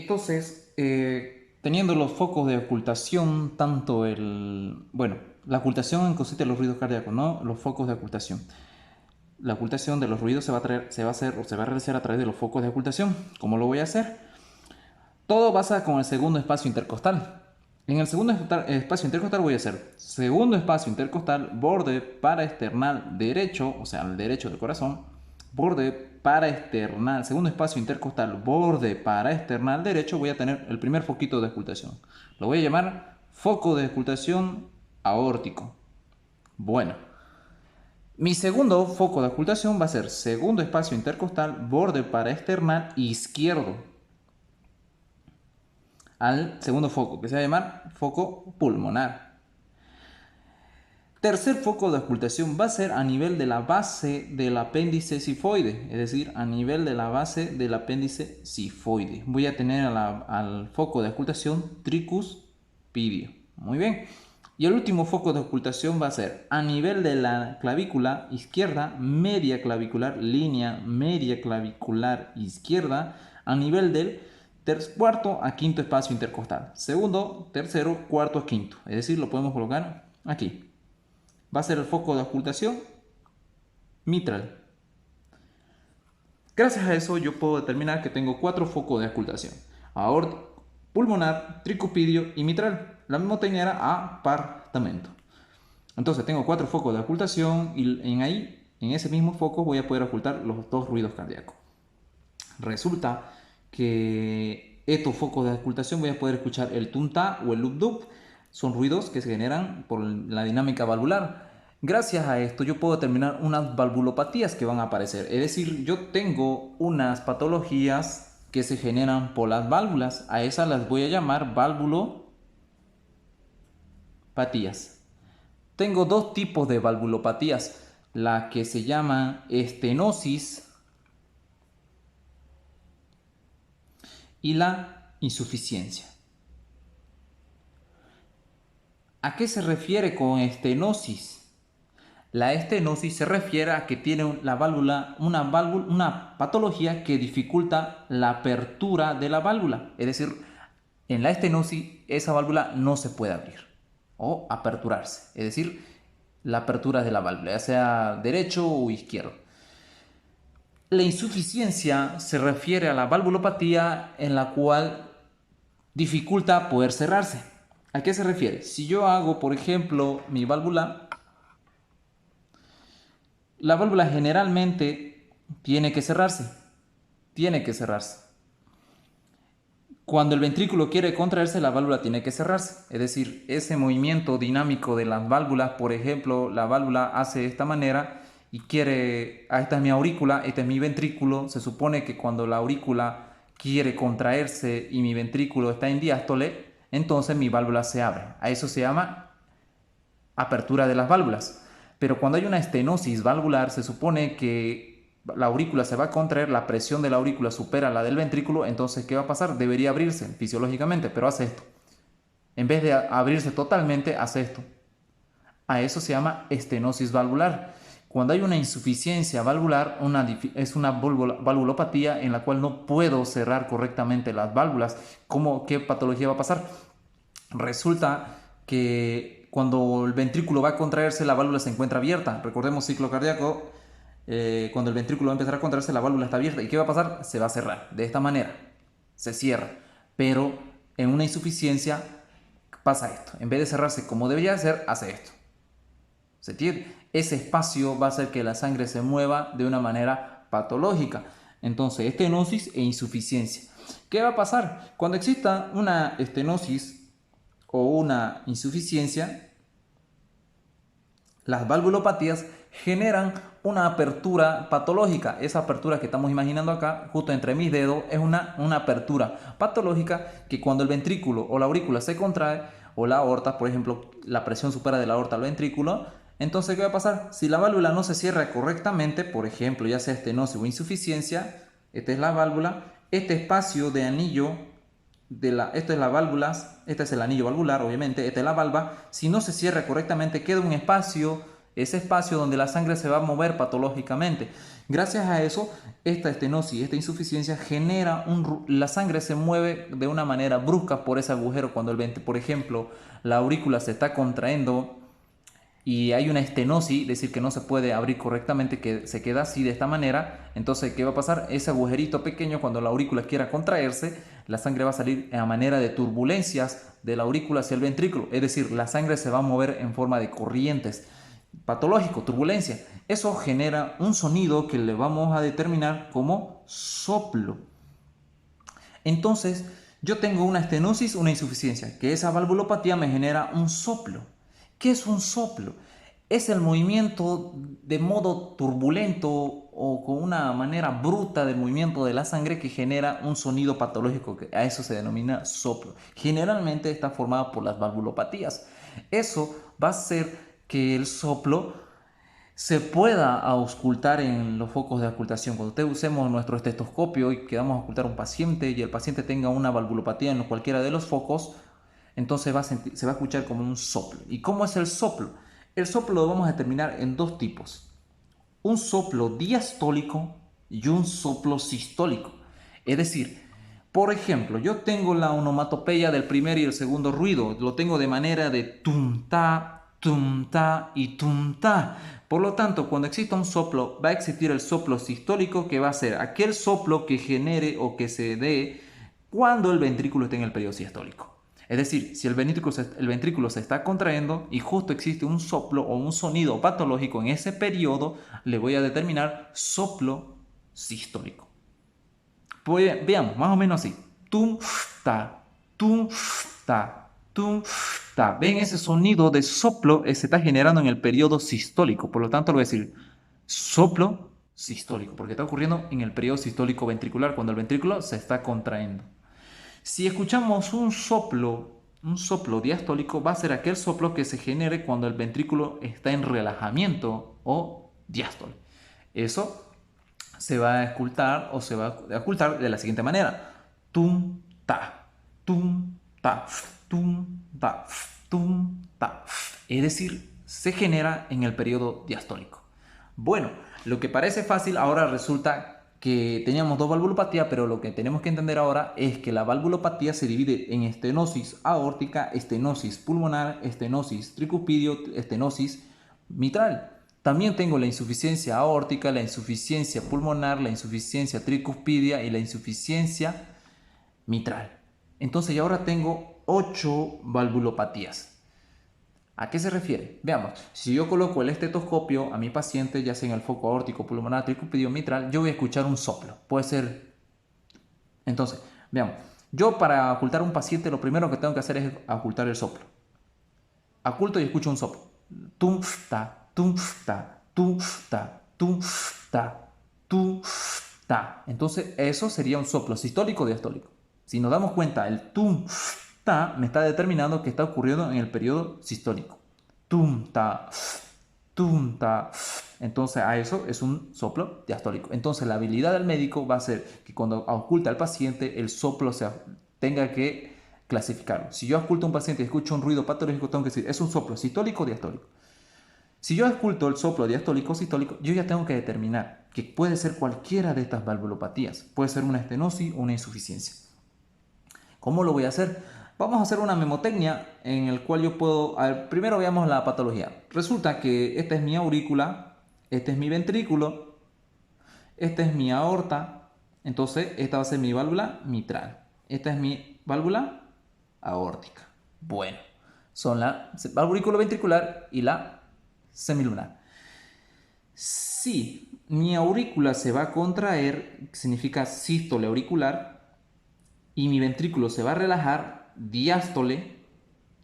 Entonces, teniendo los focos de ocultación, bueno, la ocultación consiste en los ruidos cardíacos, ¿no? Los focos de ocultación. La ocultación de los ruidos se va a hacer o se va a realizar a través de los focos de ocultación. ¿Cómo lo voy a hacer? Todo pasa con el segundo espacio intercostal. En el segundo espacio intercostal voy a hacer segundo espacio intercostal, borde paraesternal derecho, o sea, el derecho del corazón, borde paraesternal, segundo espacio intercostal, borde paraesternal derecho, voy a tener el primer foquito de ocultación. Lo voy a llamar foco de ocultación aórtico. Bueno, mi segundo foco de ocultación va a ser segundo espacio intercostal, borde paraesternal izquierdo. Al segundo foco, que se va a llamar foco pulmonar. Tercer foco de ocultación va a ser a nivel de la base del apéndice sifoide, es decir, a nivel de la base del apéndice sifoide. Voy a tener al foco de ocultación tricuspidio. Muy bien. Y el último foco de ocultación va a ser a nivel de la clavícula izquierda, media clavicular, línea media clavicular izquierda, a nivel del cuarto a quinto espacio intercostal. Segundo, tercero, cuarto a quinto. Es decir, lo podemos colocar aquí. Va a ser el foco de ocultación mitral. Gracias a eso yo puedo determinar que tengo 4 focos de ocultación: aórtico, pulmonar, tricuspidio y mitral. La misma técnica era apartamento. Entonces tengo 4 focos de ocultación y en ese mismo foco voy a poder ocultar los 2 ruidos cardíacos. Resulta que estos focos de ocultación voy a poder escuchar el tum-ta o el lup-dup. Son ruidos que se generan por la dinámica valvular. Gracias a esto yo puedo determinar unas valvulopatías que van a aparecer. Es decir, yo tengo unas patologías que se generan por las válvulas. A esas las voy a llamar valvulopatías. Tengo dos tipos de valvulopatías. La que se llama estenosis y la insuficiencia. ¿A qué se refiere con estenosis? La estenosis se refiere a que tiene la válvula, una patología que dificulta la apertura de la válvula. Es decir, en la estenosis esa válvula no se puede abrir o aperturarse. Es decir, la apertura de la válvula, ya sea derecho o izquierdo. La insuficiencia se refiere a la valvulopatía en la cual dificulta poder cerrarse. ¿A qué se refiere? Si yo hago, por ejemplo, mi válvula, la válvula generalmente tiene que cerrarse. Tiene que cerrarse. Cuando el ventrículo quiere contraerse, la válvula tiene que cerrarse. Es decir, ese movimiento dinámico de las válvulas, por ejemplo, la válvula hace de esta manera y quiere, esta es mi aurícula, este es mi ventrículo. Se supone que cuando la aurícula quiere contraerse y mi ventrículo está en diástole, entonces mi válvula se abre. A eso se llama apertura de las válvulas. Pero cuando hay una estenosis valvular, se supone que la aurícula se va a contraer, la presión de la aurícula supera la del ventrículo, entonces ¿qué va a pasar? Debería abrirse fisiológicamente, pero hace esto. En vez de abrirse totalmente, hace esto. A eso se llama estenosis valvular. Cuando hay una insuficiencia valvular, es una valvulopatía en la cual no puedo cerrar correctamente las válvulas. ¿Qué patología va a pasar? Resulta que cuando el ventrículo va a contraerse, la válvula se encuentra abierta. Recordemos ciclo cardíaco, cuando el ventrículo va a empezar a contraerse, la válvula está abierta. ¿Y qué va a pasar? Se va a cerrar. De esta manera, se cierra. Pero en una insuficiencia pasa esto. En vez de cerrarse como debería ser, hace esto. ¿Se entiende? Ese espacio va a hacer que la sangre se mueva de una manera patológica. Entonces, estenosis e insuficiencia. ¿Qué va a pasar? Cuando exista una estenosis o una insuficiencia, las valvulopatías generan una apertura patológica. Esa apertura que estamos imaginando acá, justo entre mis dedos, es una apertura patológica que cuando el ventrículo o la aurícula se contrae, o la aorta, por ejemplo, la presión supera de la aorta al ventrículo, entonces ¿qué va a pasar? Si la válvula no se cierra correctamente, por ejemplo, ya sea estenosis o insuficiencia, esta es la válvula, este espacio de anillo esto es la válvula, este es el anillo valvular, obviamente, esta es la valva. Si no se cierra correctamente, queda un espacio ese espacio donde la sangre se va a mover patológicamente. Gracias a eso, esta estenosis, esta insuficiencia genera la sangre se mueve de una manera brusca por ese agujero cuando por ejemplo, la aurícula se está contrayendo y hay una estenosis, es decir, que no se puede abrir correctamente, que se queda así de esta manera. Entonces, ¿qué va a pasar? Ese agujerito pequeño, cuando la aurícula quiera contraerse, la sangre va a salir a manera de turbulencias de la aurícula hacia el ventrículo, es decir, la sangre se va a mover en forma de corrientes. Patológico, turbulencia. Eso genera un sonido que le vamos a determinar como soplo. Entonces, yo tengo una estenosis, una insuficiencia, que esa valvulopatía me genera un soplo. ¿Qué es un soplo? Es el movimiento de modo turbulento o con una manera bruta del movimiento de la sangre que genera un sonido patológico, que a eso se denomina soplo. Generalmente está formado por las valvulopatías. Eso va a hacer que el soplo se pueda auscultar en los focos de auscultación. Cuando usemos nuestro estetoscopio y queramos auscultar a un paciente y el paciente tenga una valvulopatía en cualquiera de los focos, entonces se va a escuchar como un soplo. ¿Y cómo es el soplo? El soplo lo vamos a determinar en dos tipos. Un soplo diastólico y un soplo sistólico. Es decir, por ejemplo, yo tengo la onomatopeya del primer y el segundo ruido. Lo tengo de manera de tum ta y tum ta. Por lo tanto, cuando exista un soplo, va a existir el soplo sistólico, que va a ser aquel soplo que genere o que se dé cuando el ventrículo esté en el periodo sistólico. Es decir, si el ventrículo se está contrayendo y justo existe un soplo o un sonido patológico en ese periodo, le voy a determinar soplo sistólico. Pues veamos, más o menos así. Tum, ta, tum, ta, tum, ta. ¿Ven ese sonido de soplo? Se está generando en el periodo sistólico. Por lo tanto, lo voy a decir soplo sistólico, porque está ocurriendo en el periodo sistólico ventricular, cuando el ventrículo se está contrayendo. Si escuchamos un soplo diastólico, va a ser aquel soplo que se genere cuando el ventrículo está en relajamiento o diástole. Eso se va a ocultar o se va a ocultar de la siguiente manera. Tum, ta, tum, ta, tum, ta, tum, ta. Es decir, se genera en el periodo diastólico. Bueno, lo que parece fácil ahora resulta que teníamos dos valvulopatías, pero lo que tenemos que entender ahora es que la valvulopatía se divide en estenosis aórtica, estenosis pulmonar, estenosis tricuspidio, estenosis mitral. También tengo la insuficiencia aórtica, la insuficiencia pulmonar, la insuficiencia tricuspidia y la insuficiencia mitral. Entonces, ya ahora tengo 8 valvulopatías. ¿A qué se refiere? Veamos, si yo coloco el estetoscopio a mi paciente, ya sea en el foco aórtico, pulmonar, tricuspidio, mitral, yo voy a escuchar un soplo. Puede ser... Entonces, veamos, yo para ocultar a un paciente lo primero que tengo que hacer es ocultar el soplo. Oculto y escucho un soplo. Tum, ta, tum, ta, tum, ta, tum, ta, tum, ta. Entonces, eso sería un soplo sistólico o diastólico. Si nos damos cuenta, el tum, ta me está determinando que está ocurriendo en el periodo sistólico. Tum, ta, tum, ta. Entonces, a eso es un soplo diastólico. Entonces, la habilidad del médico va a ser que cuando oculta al paciente, el soplo tenga que clasificarlo. Si yo oculto a un paciente y escucho un ruido patológico, tengo que decir, ¿es un soplo sistólico o diastólico? Si yo oculto el soplo diastólico o sistólico, yo ya tengo que determinar que puede ser cualquiera de estas valvulopatías. Puede ser una estenosis o una insuficiencia. ¿Cómo lo voy a hacer? Vamos a hacer una memotecnia en el cual yo puedo... A ver, primero veamos la patología. Resulta que esta es mi aurícula, este es mi ventrículo, esta es mi aorta, entonces esta va a ser mi válvula mitral. Esta es mi válvula aórtica. Bueno, son la aurículo ventricular y la semilunar. Si mi aurícula se va a contraer, significa sístole auricular, y mi ventrículo se va a relajar, diástole,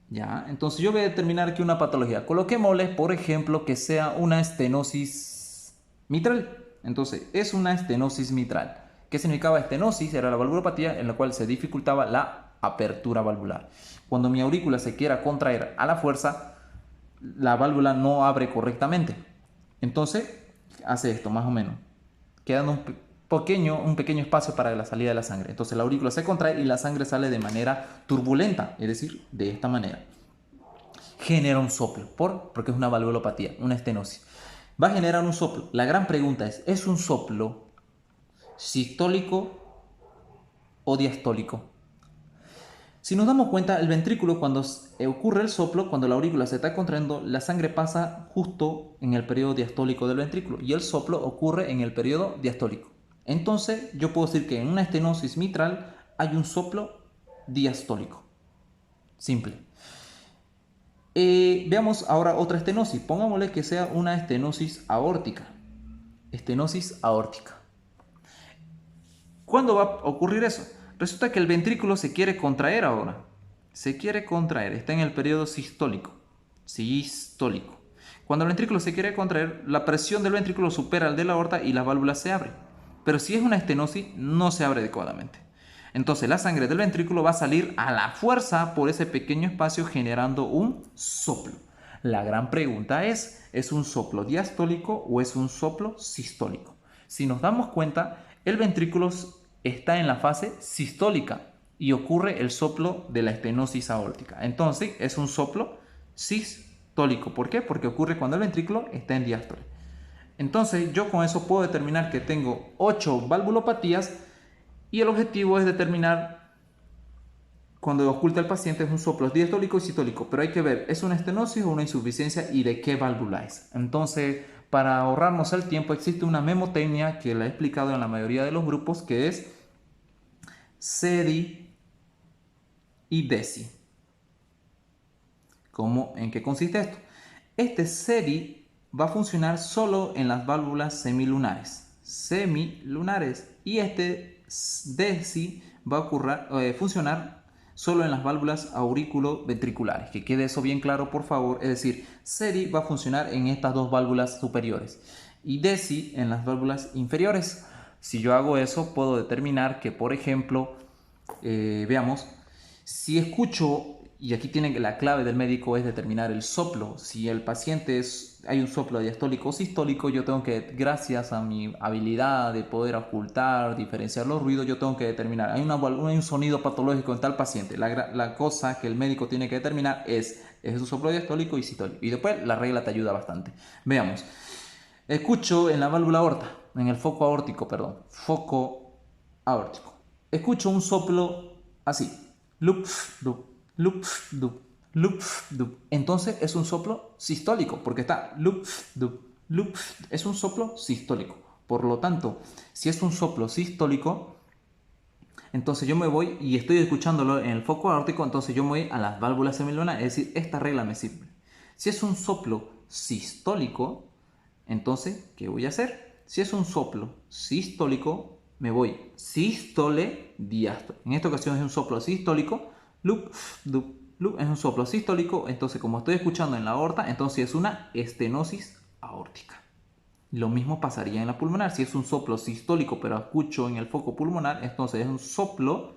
¿ya? Entonces yo voy a determinar aquí una patología. Coloquémosle, por ejemplo, que sea una estenosis mitral. Entonces, es una estenosis mitral. ¿Qué significaba estenosis? Era la valvulopatía en la cual se dificultaba la apertura valvular. Cuando mi aurícula se quiera contraer a la fuerza, la válvula no abre correctamente. Entonces, hace esto más o menos, quedando un pequeño espacio para la salida de la sangre. Entonces la aurícula se contrae y la sangre sale de manera turbulenta, es decir, de esta manera. genera un soplo, porque es una valvulopatía, una estenosis. Va a generar un soplo. La gran pregunta ¿es un soplo sistólico o diastólico? Si nos damos cuenta, el ventrículo, cuando ocurre el soplo, cuando la aurícula se está contrayendo, la sangre pasa justo en el periodo diastólico del ventrículo y el soplo ocurre en el periodo diastólico. Entonces, yo puedo decir que en una estenosis mitral hay un soplo diastólico. Simple. Veamos ahora otra estenosis. Pongámosle que sea una estenosis aórtica. Estenosis aórtica. ¿Cuándo va a ocurrir eso? Resulta que el ventrículo se quiere contraer ahora. Se quiere contraer. Está en el periodo sistólico. Sistólico. Cuando el ventrículo se quiere contraer, la presión del ventrículo supera el de la aorta y las válvulas se abren. Pero si es una estenosis, no se abre adecuadamente. Entonces la sangre del ventrículo va a salir a la fuerza por ese pequeño espacio generando un soplo. La gran pregunta ¿es un soplo diastólico o es un soplo sistólico? Si nos damos cuenta, el ventrículo está en la fase sistólica y ocurre el soplo de la estenosis aórtica. Entonces es un soplo sistólico. ¿Por qué? Porque ocurre cuando el ventrículo está en diástole. Entonces yo con eso puedo determinar que tengo 8 valvulopatías y el objetivo es determinar cuando oculta el paciente es un soplo diastólico y sistólico, pero hay que ver, ¿es una estenosis o una insuficiencia y de qué válvula es? Entonces, para ahorrarnos el tiempo, existe una memotecnia que la he explicado en la mayoría de los grupos, que es SEDI y DESI. ¿En qué consiste esto? Este SEDI va a funcionar solo en las válvulas semilunares. Y este DESI va a funcionar solo en las válvulas auriculoventriculares. Que quede eso bien claro, por favor. Es decir, SEDI va a funcionar en estas dos válvulas superiores y DESI en las válvulas inferiores. Si yo hago eso, puedo determinar que, por ejemplo, veamos, si escucho, y aquí tienen la clave del médico es determinar el soplo. Si el paciente hay un soplo diastólico o sistólico, yo tengo que, gracias a mi habilidad de poder ocultar, diferenciar los ruidos, yo tengo que determinar, hay un sonido patológico en tal paciente. La cosa que el médico tiene que determinar es un soplo diastólico y sistólico. Y después la regla te ayuda bastante. Veamos. Escucho en la válvula aorta, en el foco aórtico, perdón, foco aórtico. Escucho un soplo así. Lup, lup, lup, dup, lup, dup. Entonces es un soplo sistólico, porque está lup, dup, lup. Es un soplo sistólico. Por lo tanto, si es un soplo sistólico, entonces yo me voy y estoy escuchándolo en el foco aórtico, entonces yo me voy a las válvulas semilunares, es decir, esta regla me sirve. Si es un soplo sistólico, entonces, ¿qué voy a hacer? Si es un soplo sistólico, me voy sístole, diástole. En esta ocasión es un soplo sistólico, loop, loop, loop, es un soplo sistólico. Entonces, como estoy escuchando en la aorta, entonces es una estenosis aórtica. Lo mismo pasaría en la pulmonar. Si es un soplo sistólico, pero escucho en el foco pulmonar, entonces es un soplo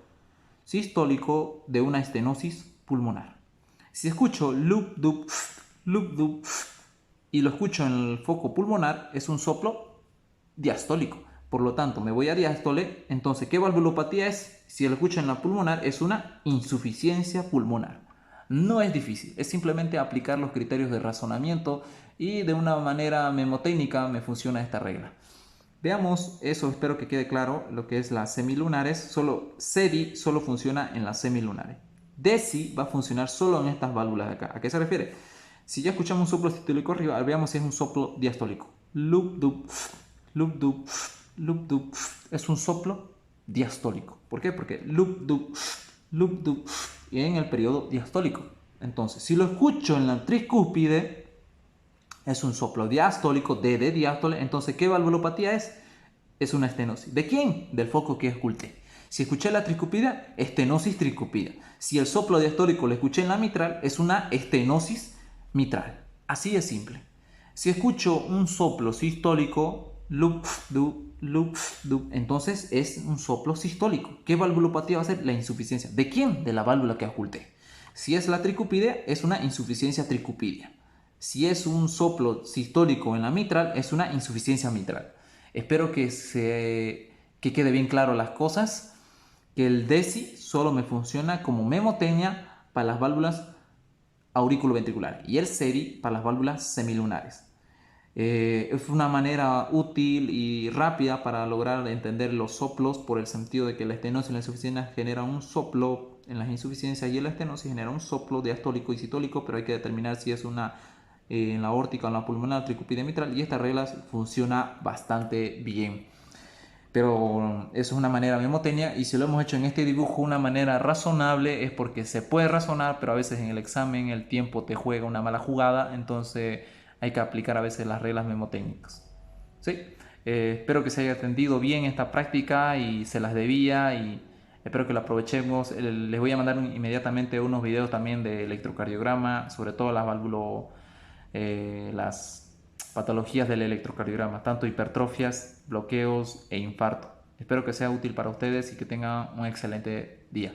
sistólico de una estenosis pulmonar. Si escucho loop, loop, loop, loop, y lo escucho en el foco pulmonar, es un soplo diastólico. Por lo tanto, me voy a diástole. Entonces, ¿qué valvulopatía es? Si lo escucho en la pulmonar, es una insuficiencia pulmonar. No es difícil, es simplemente aplicar los criterios de razonamiento y de una manera memotécnica me funciona esta regla. Veamos eso, espero que quede claro lo que es las semilunares. SEDI solo funciona en las semilunares. DESI va a funcionar solo en estas válvulas de acá. ¿A qué se refiere? Si ya escuchamos un soplo sistólico arriba, veamos si es un soplo diastólico. Loop, dup, loop, dup, loop, dup. Es un soplo diastólico. ¿Por qué? Porque loop, dup, y en el periodo diastólico. Entonces, si lo escucho en la tricúspide, es un soplo diastólico, D de diástole. Entonces, ¿qué valvulopatía es? Es una estenosis. ¿De quién? Del foco que oculté. Si escuché la tricúpida, estenosis tricúpida. Si el soplo diastólico lo escuché en la mitral, es una estenosis mitral. Así de simple. Si escucho un soplo sistólico, loop, dup, loop, dup, entonces es un soplo sistólico. ¿Qué valvulopatía va a ser? La insuficiencia. ¿De quién? De la válvula que oculté. Si es la tricúpida, es una insuficiencia tricúpida. Si es un soplo sistólico en la mitral, es una insuficiencia mitral. Espero que quede bien claro las cosas, que el DESI solo me funciona como memotecnia para las válvulas auriculoventricular y el SERI para las válvulas semilunares. Es una manera útil y rápida para lograr entender los soplos por el sentido de que la estenosis y la insuficiencia genera un soplo en las insuficiencias y en la estenosis genera un soplo diastólico y sistólico, pero hay que determinar si es una en la aórtica o en la pulmonar, tricúpide mitral, y esta regla funciona bastante bien. Pero eso es una manera memotecnia y si lo hemos hecho en este dibujo de una manera razonable es porque se puede razonar, pero a veces en el examen el tiempo te juega una mala jugada, entonces hay que aplicar a veces las reglas memotécnicas. ¿Sí? Espero que se haya atendido bien esta práctica y se las debía y espero que lo aprovechemos. Les voy a mandar inmediatamente unos videos también de electrocardiograma, sobre todo las patologías del electrocardiograma, tanto hipertrofias, bloqueos e infarto. Espero que sea útil para ustedes y que tengan un excelente día.